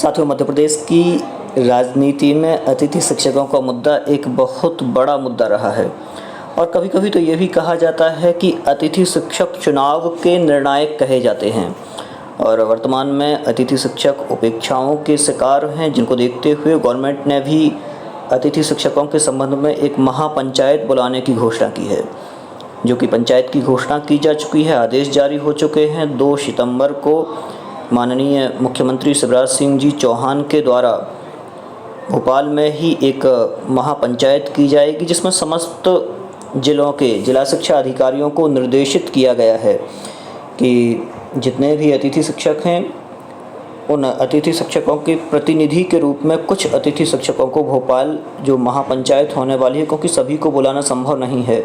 साथियों, मध्य प्रदेश की राजनीति में अतिथि शिक्षकों का मुद्दा एक बहुत बड़ा मुद्दा रहा है और कभी कभी तो ये भी कहा जाता है कि अतिथि शिक्षक चुनाव के निर्णायक कहे जाते हैं। और वर्तमान में अतिथि शिक्षक उपेक्षाओं के शिकार हैं, जिनको देखते हुए गवर्नमेंट ने भी अतिथि शिक्षकों के संबंध में एक महापंचायत बुलाने की घोषणा की है, जो कि पंचायत की घोषणा की जा चुकी है। आदेश जारी हो चुके हैं। 2 सितंबर को माननीय मुख्यमंत्री शिवराज सिंह जी चौहान के द्वारा भोपाल में ही एक महापंचायत की जाएगी, जिसमें समस्त जिलों के जिला शिक्षा अधिकारियों को निर्देशित किया गया है कि जितने भी अतिथि शिक्षक हैं, उन अतिथि शिक्षकों के प्रतिनिधि के रूप में कुछ अतिथि शिक्षकों को भोपाल जो महापंचायत होने वाली है, क्योंकि सभी को बुलाना संभव नहीं है,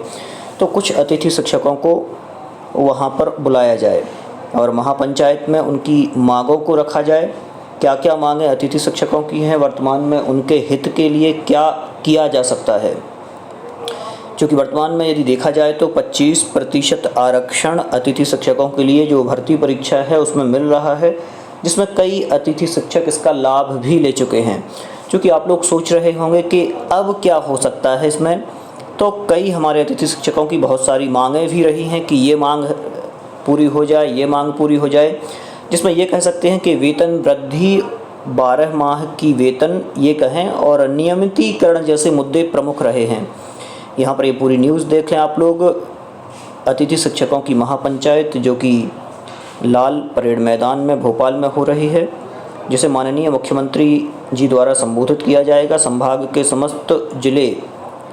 तो कुछ अतिथि शिक्षकों को वहाँ पर बुलाया जाए और महापंचायत में उनकी मांगों को रखा जाए। क्या क्या मांगें अतिथि शिक्षकों की हैं, वर्तमान में उनके हित के लिए क्या किया जा सकता है। क्योंकि वर्तमान में यदि देखा जाए तो 25% आरक्षण अतिथि शिक्षकों के लिए जो भर्ती परीक्षा है उसमें मिल रहा है, जिसमें कई अतिथि शिक्षक इसका लाभ भी ले चुके हैं। क्योंकि आप लोग सोच रहे होंगे कि अब क्या हो सकता है इसमें, तो कई हमारे अतिथि शिक्षकों की बहुत सारी मांगें भी रही हैं कि ये मांग पूरी हो जाए, ये मांग पूरी हो जाए, जिसमें ये कह सकते हैं कि वेतन वृद्धि, 12 माह की वेतन ये कहें, और नियमितीकरण जैसे मुद्दे प्रमुख रहे हैं। यहाँ पर ये पूरी न्यूज़ देखें आप लोग। अतिथि शिक्षकों की महापंचायत जो कि लाल परेड मैदान में भोपाल में हो रही है, जिसे माननीय मुख्यमंत्री जी द्वारा संबोधित किया जाएगा। संभाग के समस्त जिले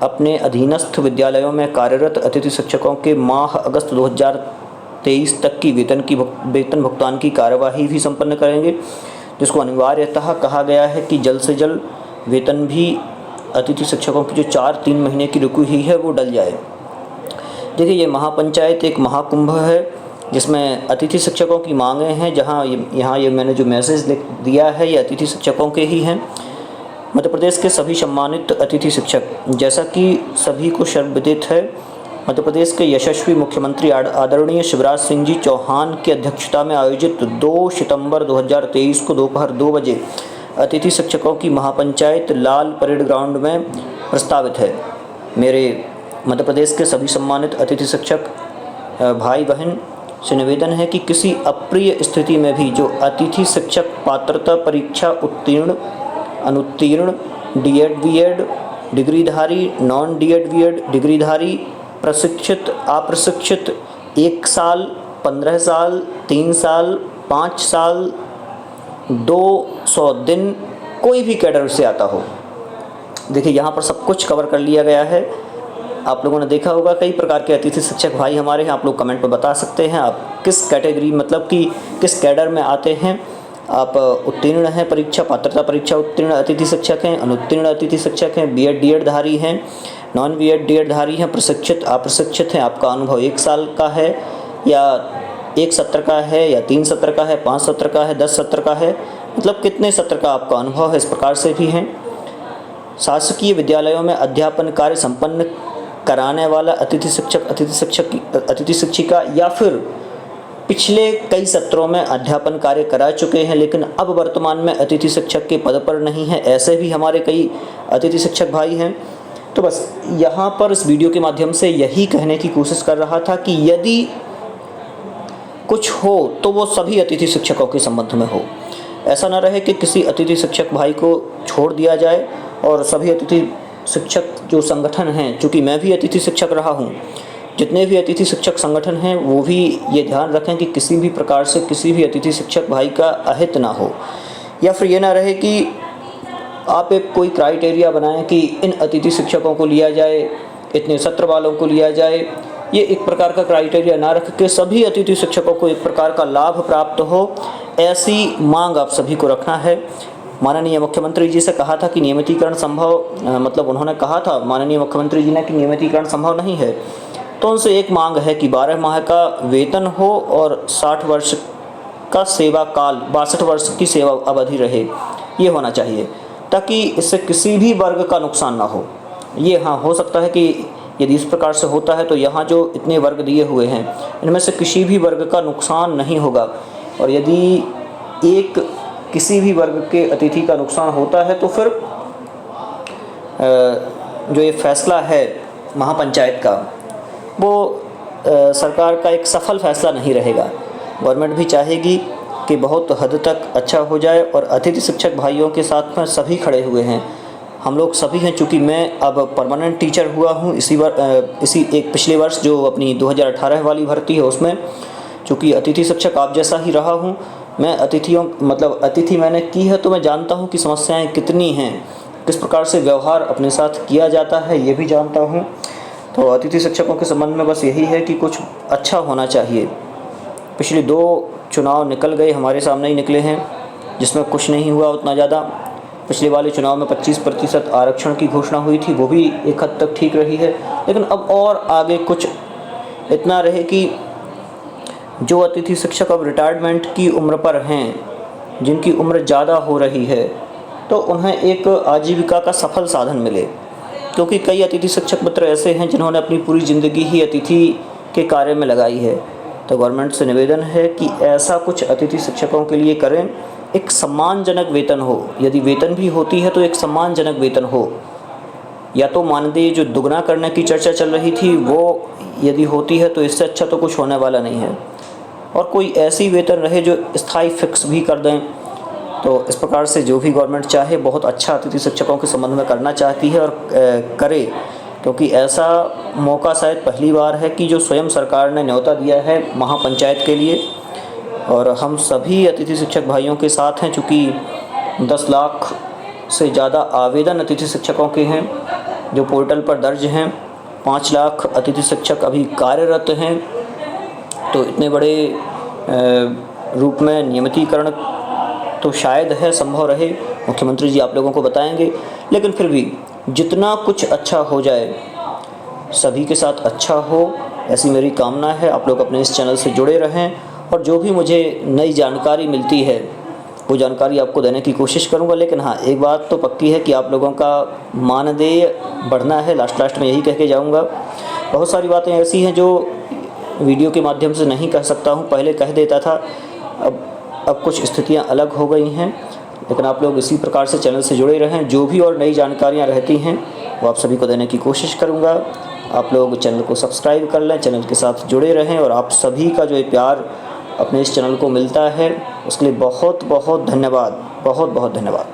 अपने अधीनस्थ विद्यालयों में कार्यरत अतिथि शिक्षकों के माह अगस्त 2023 तक की वेतन भुगतान की कार्यवाही भी संपन्न करेंगे, जिसको अनिवार्यतः कहा गया है कि जल्द से जल्द वेतन भी अतिथि शिक्षकों की जो 4-3 महीने की रुकी हुई है वो डल जाए। देखिए, ये महापंचायत एक महाकुंभ है, जिसमें अतिथि शिक्षकों की मांगें हैं। यहाँ ये मैंने जो मैसेज लिख दिया है ये अतिथि शिक्षकों के ही हैं। मध्य प्रदेश के सभी सम्मानित अतिथि शिक्षक, जैसा कि सभी को सर्वविदित है, मध्य प्रदेश के यशस्वी मुख्यमंत्री आदरणीय शिवराज सिंह जी चौहान की अध्यक्षता में आयोजित 2 सितंबर 2023 को दोपहर 2 बजे अतिथि शिक्षकों की महापंचायत लाल परेड ग्राउंड में प्रस्तावित है। मेरे मध्य प्रदेश के सभी सम्मानित अतिथि शिक्षक भाई बहन से निवेदन है कि किसी अप्रिय स्थिति में भी जो अतिथि शिक्षक पात्रता परीक्षा उत्तीर्ण, अनुत्तीर्ण, डीएड बीएड डिग्रीधारी, नॉन डीएड बीएड डिग्रीधारी, प्रशिक्षित, अप्रशिक्षित, 1 साल, 15 साल, 3 साल, 5 साल, 200 दिन, कोई भी कैडर से आता हो। देखिए, यहाँ पर सब कुछ कवर कर लिया गया है। आप लोगों ने देखा होगा कई प्रकार के अतिथि शिक्षक भाई हमारे हैं। आप लोग कमेंट पर बता सकते हैं आप किस कैटेगरी, मतलब कि किस कैडर में आते हैं। आप उत्तीर्ण हैं परीक्षा, पात्रता परीक्षा उत्तीर्ण अतिथि शिक्षक हैं, अनुत्तीर्ण अतिथि शिक्षक हैं, बीएड डीएड धारी हैं, नॉन बीएड डीएड धारी हैं, प्रशिक्षित अप्रशिक्षित हैं। आपका अनुभव 1 साल का है या 1 सत्र का है या 3 सत्र का है, 5 सत्र का है, 10 सत्र का है, मतलब कितने सत्र का आपका अनुभव है, इस प्रकार से भी हैं। शासकीय विद्यालयों में अध्यापन कार्य संपन्न कराने वाला अतिथि शिक्षक, अतिथि शिक्षिका, या फिर पिछले कई सत्रों में अध्यापन कार्य करा चुके हैं लेकिन अब वर्तमान में अतिथि शिक्षक के पद पर नहीं है, ऐसे भी हमारे कई अतिथि शिक्षक भाई हैं। तो बस यहाँ पर इस वीडियो के माध्यम से यही कहने की कोशिश कर रहा था कि यदि कुछ हो तो वो सभी अतिथि शिक्षकों के संबंध में हो। ऐसा ना रहे कि किसी अतिथि शिक्षक भाई को छोड़ दिया जाए और सभी अतिथि शिक्षक जो संगठन हैं, चूँकि मैं भी अतिथि शिक्षक रहा हूँ, जितने भी अतिथि शिक्षक संगठन हैं वो भी ये ध्यान रखें कि किसी भी प्रकार से किसी भी अतिथि शिक्षक भाई का अहित ना हो, या फिर ये ना रहे कि आप एक कोई क्राइटेरिया बनाएं कि इन अतिथि शिक्षकों को लिया जाए, इतने सत्र वालों को लिया जाए। ये एक प्रकार का क्राइटेरिया ना रख के सभी अतिथि शिक्षकों को एक प्रकार का लाभ प्राप्त हो, ऐसी मांग आप सभी को रखना है। माननीय मुख्यमंत्री जी से कहा था कि नियमितीकरण संभव, उन्होंने कहा था माननीय मुख्यमंत्री जी ने कि नियमितीकरण संभव नहीं है, तो उनसे एक मांग है कि 12 माह का वेतन हो और 60 वर्ष का सेवा काल, 62 वर्ष की सेवा अवधि रहे, ये होना चाहिए, ताकि इससे किसी भी वर्ग का नुकसान ना हो। ये हाँ, हो सकता है कि यदि इस प्रकार से होता है तो यहाँ जो इतने वर्ग दिए हुए हैं इनमें से किसी भी वर्ग का नुकसान नहीं होगा। और यदि एक किसी भी वर्ग के अतिथि का नुकसान होता है तो फिर जो ये फैसला है महापंचायत का वो सरकार का एक सफल फैसला नहीं रहेगा। गवर्नमेंट भी चाहेगी कि बहुत हद तक अच्छा हो जाए और अतिथि शिक्षक भाइयों के साथ में सभी खड़े हुए हैं, हम लोग सभी हैं। चूँकि मैं अब परमानेंट टीचर हुआ हूँ इसी एक पिछले वर्ष जो अपनी 2018 वाली भर्ती है उसमें, चूँकि अतिथि शिक्षक आप जैसा ही रहा हूँ। मैं अतिथि मैंने की है तो मैं जानता हूँ कि समस्याएं कितनी हैं, किस प्रकार से व्यवहार अपने साथ किया जाता है ये भी जानता हूँ। तो अतिथि शिक्षकों के संबंध में बस यही है कि कुछ अच्छा होना चाहिए। पिछले 2 चुनाव निकल गए, हमारे सामने ही निकले हैं, जिसमें कुछ नहीं हुआ उतना ज़्यादा। पिछले वाले चुनाव में 25% आरक्षण की घोषणा हुई थी, वो भी एक हद तक ठीक रही है। लेकिन अब और आगे कुछ इतना रहे कि जो अतिथि शिक्षक अब रिटायरमेंट की उम्र पर हैं, जिनकी उम्र ज़्यादा हो रही है, तो उन्हें एक आजीविका का सफल साधन मिले। क्योंकि कई अतिथि शिक्षक मित्र ऐसे हैं जिन्होंने अपनी पूरी ज़िंदगी ही अतिथि के कार्य में लगाई है। तो गवर्नमेंट से निवेदन है कि ऐसा कुछ अतिथि शिक्षकों के लिए करें, एक सम्मानजनक वेतन हो। यदि वेतन भी होती है तो एक सम्मानजनक वेतन हो, या तो मानदेय जो दुगना करने की चर्चा चल रही थी वो यदि होती है तो इससे अच्छा तो कुछ होने वाला नहीं है। और कोई ऐसी वेतन रहे जो स्थायी फिक्स भी कर दें। तो इस प्रकार से जो भी गवर्नमेंट चाहे बहुत अच्छा अतिथि शिक्षकों के संबंध में करना चाहती है और करे, क्योंकि ऐसा मौका शायद पहली बार है कि जो स्वयं सरकार ने न्योता दिया है महापंचायत के लिए। और हम सभी अतिथि शिक्षक भाइयों के साथ हैं, चूँकि 10 लाख से ज़्यादा आवेदन अतिथि शिक्षकों के हैं जो पोर्टल पर दर्ज हैं। 5 लाख अतिथि शिक्षक अभी कार्यरत हैं। तो इतने बड़े रूप में नियमितीकरण तो शायद है संभव रहे, मुख्यमंत्री जी आप लोगों को बताएंगे। लेकिन फिर भी जितना कुछ अच्छा हो जाए, सभी के साथ अच्छा हो, ऐसी मेरी कामना है। आप लोग अपने इस चैनल से जुड़े रहें और जो भी मुझे नई जानकारी मिलती है वो जानकारी आपको देने की कोशिश करूंगा। लेकिन हाँ, एक बात तो पक्की है कि आप लोगों का मानदेय बढ़ना है। लास्ट में यही कह के जाऊंगा। बहुत सारी बातें ऐसी हैं जो वीडियो के माध्यम से नहीं कह सकता हूँ, पहले कह देता था, अब कुछ स्थितियाँ अलग हो गई हैं। लेकिन आप लोग इसी प्रकार से चैनल से जुड़े रहें। जो भी और नई जानकारियाँ रहती हैं वो आप सभी को देने की कोशिश करूँगा। आप लोग चैनल को सब्सक्राइब कर लें, चैनल के साथ जुड़े रहें। और आप सभी का जो प्यार अपने इस चैनल को मिलता है उसके लिए बहुत बहुत धन्यवाद, बहुत बहुत धन्यवाद।